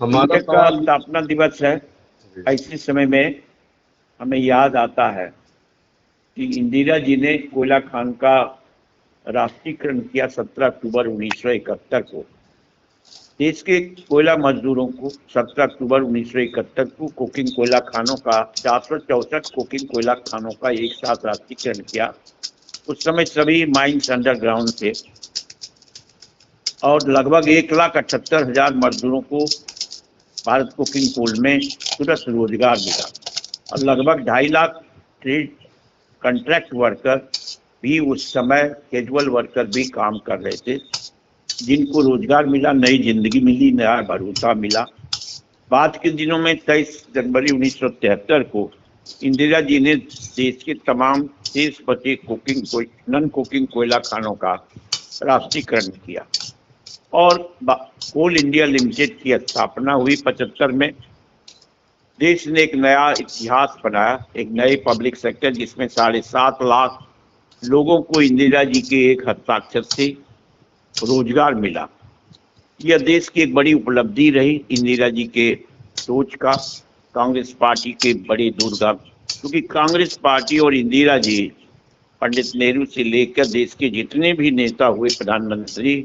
हमारा इंडिया का सवाल स्थापना दिवस है। ऐसे समय में हमें याद आता है कि इंदिरा जी ने कोयला खान का राष्ट्रीयकरण किया 17 अक्टूबर 1971 को। देश के कोयला मजदूरों को 17 अक्टूबर 1971 को कोकिंग कोयला खानों का 464 कोकिंग कोयला खानों का एक साथ राष्ट्रीयकरण किया। उस समय सभी माइंस अंडरग्राउंड थे और लगभग 1,78,000 मजदूरों को भारत कोकिंग कोल में तुरंत रोजगार मिला और लगभग 2.5 लाख ट्रेड कॉन्ट्रैक्ट वर्कर भी उस समय कैजुअल वर्कर भी काम कर रहे थे, जिनको रोजगार मिला, नई जिंदगी मिली, नया भरोसा मिला। बाद के दिनों में 23 जनवरी 1973 को इंदिरा जी ने देश के तमाम शेष बचे नॉन कोकिंग कोयला खानों का राष्ट्रीयकरण किया और कोल इंडिया लिमिटेड की स्थापना हुई 75 में। देश ने एक नया इतिहास बनाया, एक नए पब्लिक सेक्टर जिसमें 7.5 लाख लोगों को इंदिरा जी के एक हस्ताक्षर से रोजगार मिला। यह देश की एक बड़ी उपलब्धि रही इंदिरा जी के सोच का, कांग्रेस पार्टी के बड़े दूरगामी, क्योंकि कांग्रेस पार्टी और इंदिरा जी, पंडित नेहरू से लेकर देश के जितने भी नेता हुए प्रधानमंत्री,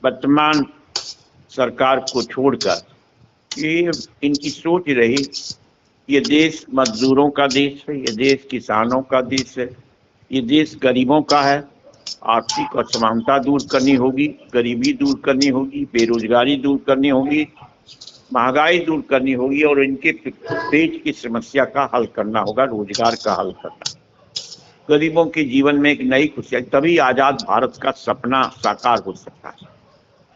वर्तमान सरकार को छोड़कर, ये इनकी सोच रही, ये देश मजदूरों का देश है, ये देश किसानों का देश है, ये देश गरीबों का है। आर्थिक असमानता दूर करनी होगी, गरीबी दूर करनी होगी, बेरोजगारी दूर करनी होगी, महंगाई दूर करनी होगी और इनके पेट की समस्या का हल करना होगा, रोजगार का हल करना, गरीबों के जीवन में एक नई खुशियां, तभी आजाद भारत का सपना साकार हो सकता है।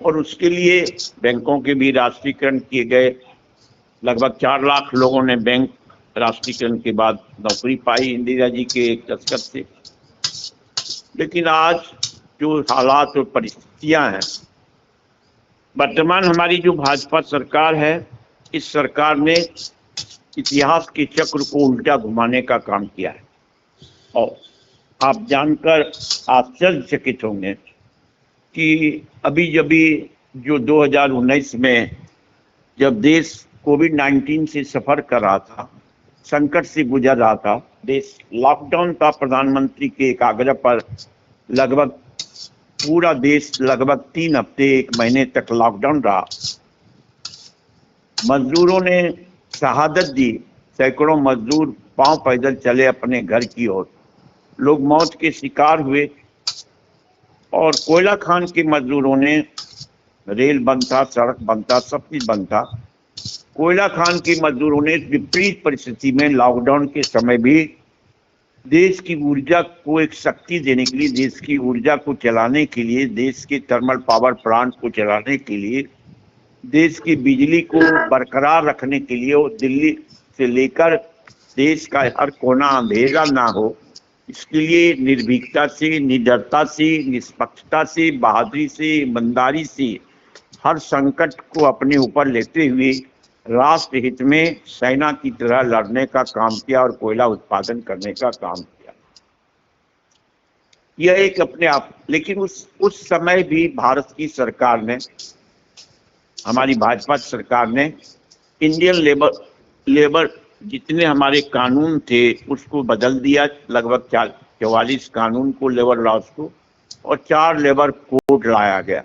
और उसके लिए बैंकों के भी राष्ट्रीयकरण किए गए। लगभग 4 लाख लोगों ने बैंक राष्ट्रीयकरण के बाद नौकरी पाई इंदिरा जी के एक दस्तखत से। लेकिन आज जो हालात और परिस्थितियां हैं, वर्तमान हमारी जो भाजपा सरकार है, इस सरकार ने इतिहास के चक्र को उल्टा घुमाने का काम किया है। और आप जानकर आश्चर्यचकित होंगे कि अभी जो 2019 में जब देश कोविड-19 से सफर कर रहा था, संकट से गुजर रहा था, देश लॉकडाउन था, प्रधानमंत्री के एक आग्रह पर लगभग पूरा देश लगभग 3 हफ्ते 1 महीने तक लॉकडाउन रहा। मजदूरों ने शहादत दी, सैकड़ों मजदूर पांव पैदल चले अपने घर की ओर, लोग मौत के शिकार हुए और कोयला खान के मजदूरों ने, रेल बंद था, सड़क बंद था, सब चीज बंद था, कोयला खान के मजदूरों ने विपरीत परिस्थिति में लॉकडाउन के समय भी देश की ऊर्जा को एक शक्ति देने के लिए, देश की ऊर्जा को चलाने के लिए, देश के थर्मल पावर प्लांट को चलाने के लिए, देश की बिजली को बरकरार रखने के लिए और दिल्ली से लेकर देश का हर कोना अंधेरा ना हो, इसके लिए निर्भीकता से, निडरता से, निष्पक्षता से, बहादुरी से, ईमानदारी से हर संकट को अपने ऊपर लेते हुए राष्ट्र हित में सेना की तरह लड़ने का काम किया और कोयला उत्पादन करने का काम किया। यह एक अपने आप, लेकिन उस समय भी भारत की सरकार ने, हमारी भाजपा सरकार ने इंडियन लेबर जितने हमारे कानून थे उसको बदल दिया, लगभग 44 कानून को, लेबर लॉज को, और 4 लेबर कोड लाया गया,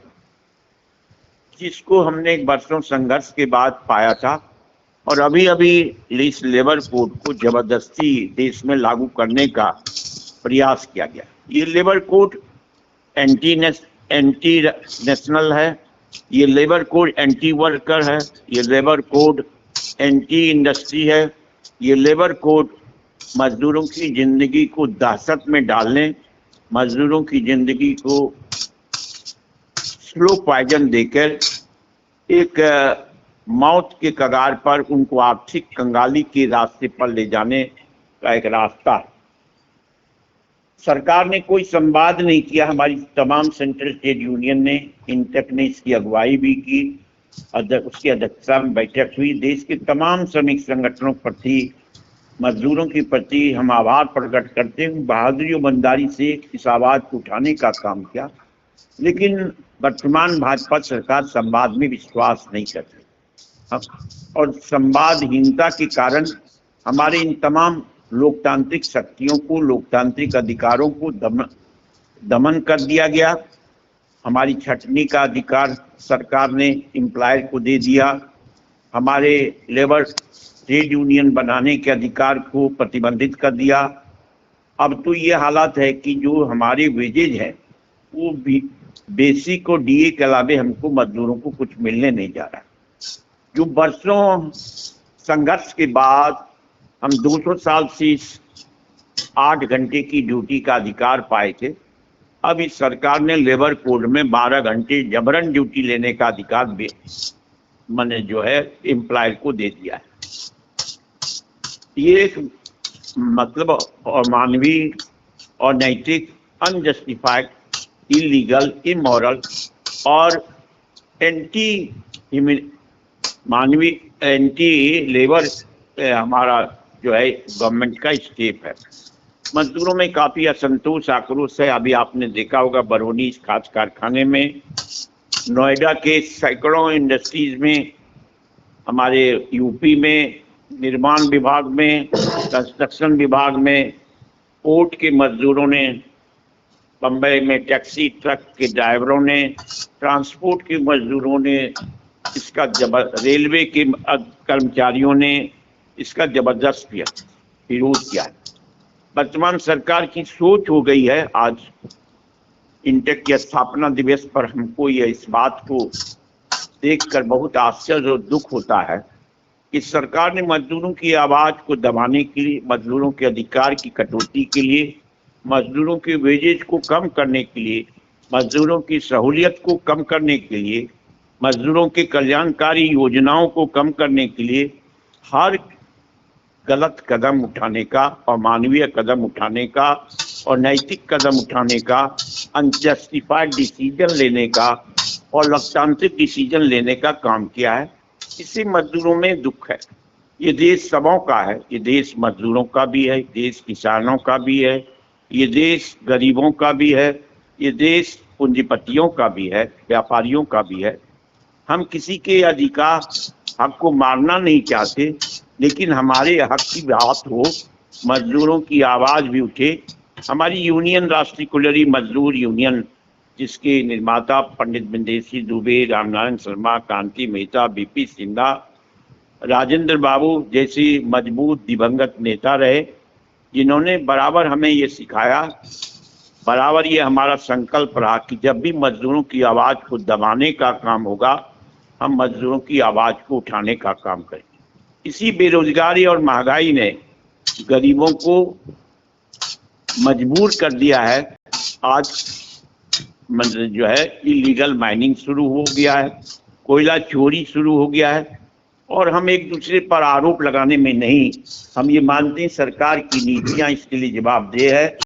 जिसको हमने वर्षों संघर्ष के बाद पाया था। और अभी इस लेबर कोड को जबरदस्ती देश में लागू करने का प्रयास किया गया। ये लेबर कोड एंटी नेशनल है, ये लेबर कोड एंटी वर्कर है, ये लेबर कोड एंटी इंडस्ट्री है, ये लेबर कोड मजदूरों की जिंदगी को दहशत में डालने, मजदूरों की जिंदगी को स्लो पॉइजन देकर एक मौत के कगार पर, उनको आर्थिक कंगाली के रास्ते पर ले जाने का एक रास्ता है। सरकार ने कोई संवाद नहीं किया, हमारी तमाम सेंट्रल ट्रेड यूनियन ने, इंटेक ने इसकी अगुवाई भी की, उसकी अध्यक्षता में बैठक हुई। देश के तमाम श्रमिक संगठनों के प्रति, मजदूरों के प्रति हम आभार प्रकट करते हुए बहादुरी और ईमानदारी से इस आवाज को उठाने का काम किया। लेकिन वर्तमान भाजपा सरकार संवाद में विश्वास नहीं करती। और संवादहीनता के कारण हमारे इन तमाम लोकतांत्रिक शक्तियों को, लोकतांत्रिक अधिकारों को दमन कर दिया गया। हमारी छटनी का अधिकार सरकार ने एम्प्लॉयर को दे दिया। हमारे लेबर ट्रेड यूनियन बनाने के अधिकार को प्रतिबंधित कर दिया। अब तो ये हालत है कि जो हमारे वेजेज है वो भी बेसिक और डीए के अलावे हमको मजदूरों को कुछ मिलने नहीं जा रहा। जो वर्षों संघर्ष के बाद हम 200 साल से 8 घंटे की ड्यूटी का अधिकार पाए थे, अब इस सरकार ने लेबर कोड में 12 घंटे जबरन ड्यूटी लेने का अधिकार मैंने जो है एम्प्लॉयर को दे दिया है। ये एक मतलब और मानवीय और नैतिक, अनजस्टिफाइड, इलीगल, इमोरल और मानवीय एंटी लेबर हमारा जो है गवर्नमेंट का स्टेप है। मजदूरों में काफी असंतोष, आक्रोश है। अभी आपने देखा होगा बरौनी खाद कारखाने में, नोएडा के सैकड़ों इंडस्ट्रीज में, हमारे यूपी में निर्माण विभाग में, कंस्ट्रक्शन विभाग में, पोर्ट के मजदूरों ने, बम्बई में टैक्सी ट्रक के ड्राइवरों ने, ट्रांसपोर्ट के मजदूरों ने, इसका रेलवे के कर्मचारियों ने इसका जबरदस्त विरोध किया। वर्तमान सरकार की सोच हो गई है, आज इंटेक के स्थापना दिवस पर हमको यह इस बात को देखकर बहुत आश्चर्य और दुख होता है कि सरकार ने मजदूरों की आवाज को दबाने के लिए, मजदूरों के अधिकार की कटौती के लिए, मजदूरों के वेजेज को कम करने के लिए, मजदूरों की सहूलियत को कम करने के लिए, मजदूरों के कल्याणकारी योजनाओं को कम करने के लिए हर गलत कदम उठाने का, अमानवीय कदम उठाने का और नैतिक कदम उठाने का, अनजस्टिफाइड डिसीजन लेने का और लोकतांत्रिक डिसीजन लेने का काम किया है। इससे मजदूरों में दुख है। ये देश सबों का है, ये देश मजदूरों का भी है, देश किसानों का भी है, ये देश गरीबों का भी है, ये देश पूंजीपतियों का भी है, व्यापारियों का भी है। हम किसी के अधिकार, हक को मारना नहीं चाहते, लेकिन हमारे हक की बात हो, मजदूरों की आवाज भी उठे। हमारी यूनियन राष्ट्रीय कुलरी मजदूर यूनियन, जिसके निर्माता पंडित बिंदेसी दुबे, रामनारायण शर्मा, कांति मेहता, बीपी सिन्हा, राजेंद्र बाबू जैसे मजबूत दिवंगत नेता रहे, जिन्होंने बराबर हमें ये सिखाया, बराबर ये हमारा संकल्प रहा कि जब भी मजदूरों की आवाज को दबाने का काम होगा, हम मजदूरों की आवाज को उठाने का काम करें। इसी बेरोजगारी और महंगाई ने गरीबों को मजबूर कर दिया है। आज जो है इलीगल माइनिंग शुरू हो गया है, कोयला चोरी शुरू हो गया है, और हम एक दूसरे पर आरोप लगाने में नहीं, हम ये मानते हैं सरकार की नीतियां इसके लिए जवाबदेह है।